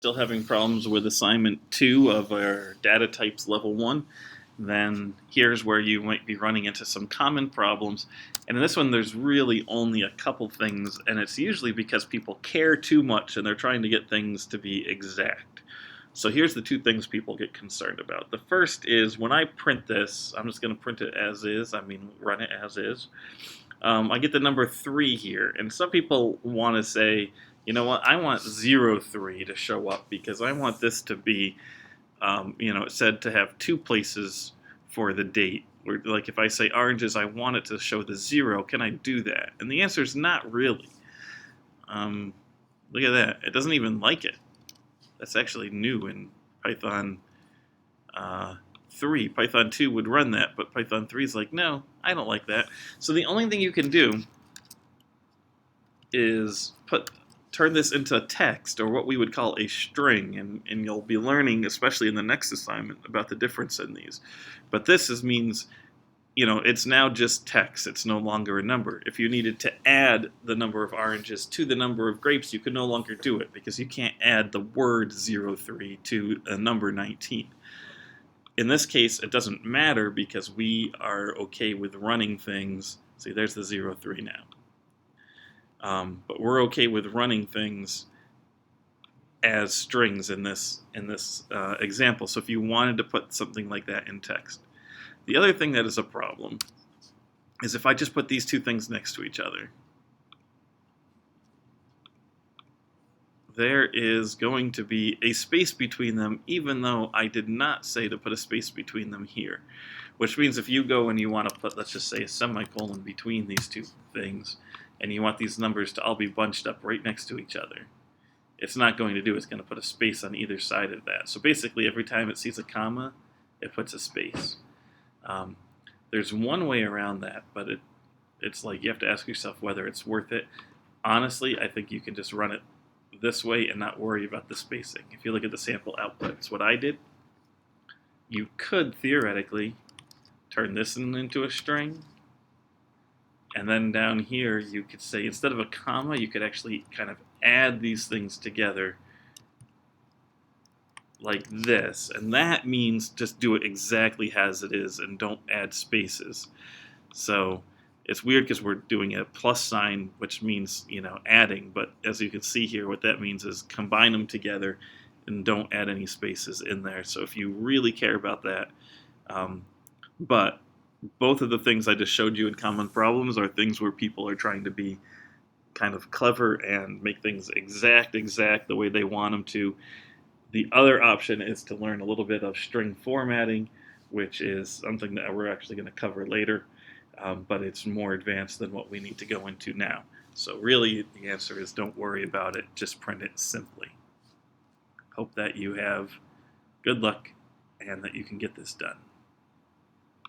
still having problems with assignment 2 of our data types level 1, then here's where you might be running into some common problems. And in this one, there's really only a couple things, and it's usually because people care too much and they're trying to get things to be exact. So here's the two things people get concerned about. The first is when I print this, I'm just going to print it as is, run it as is. I get the number 3 here, and some people want to say, you know what, I want 03 to show up because I want this to be, it said to have 2 places for the date. Where, like if I say oranges, I want it to show the 0. Can I do that? And the answer is not really. Look at that. It doesn't even like it. That's actually new in Python 3. Python 2 would run that, but Python 3 is like, no, I don't like that. So the only thing you can do is turn this into text, or what we would call a string, and you'll be learning, especially in the next assignment, about the difference in these. But this means, it's now just text. It's no longer a number. If you needed to add the number of oranges to the number of grapes, you could no longer do it because you can't add the word 03 to a number 19. In this case, it doesn't matter because we are okay with running things. See, there's the 03 now. But we're okay with running things as strings in this example. So if you wanted to put something like that in text. The other thing that is a problem is if I just put these two things next to each other. There is going to be a space between them, even though I did not say to put a space between them here. Which means if you go and you want to put, let's just say, a semicolon between these two things, and you want these numbers to all be bunched up right next to each other, it's not going to do. It's going to put a space on either side of that. So basically, every time it sees a comma, it puts a space. There's one way around that, but it's like you have to ask yourself whether it's worth it. Honestly, I think you can just run it this way and not worry about the spacing. If you look at the sample outputs, what I did, you could theoretically turn this into a string, and then down here you could say, instead of a comma, you could actually kind of add these things together like this, and that means just do it exactly as it is and don't add spaces. So it's weird because we're doing a plus sign, which means, adding, but as you can see here, what that means is combine them together and don't add any spaces in there. So if you really care about that, but both of the things I just showed you in common problems are things where people are trying to be kind of clever and make things exact the way they want them to. The other option is to learn a little bit of string formatting, which is something that we're actually going to cover later, but it's more advanced than what we need to go into now. So really, the answer is don't worry about it, just print it simply. Hope that you have good luck and that you can get this done.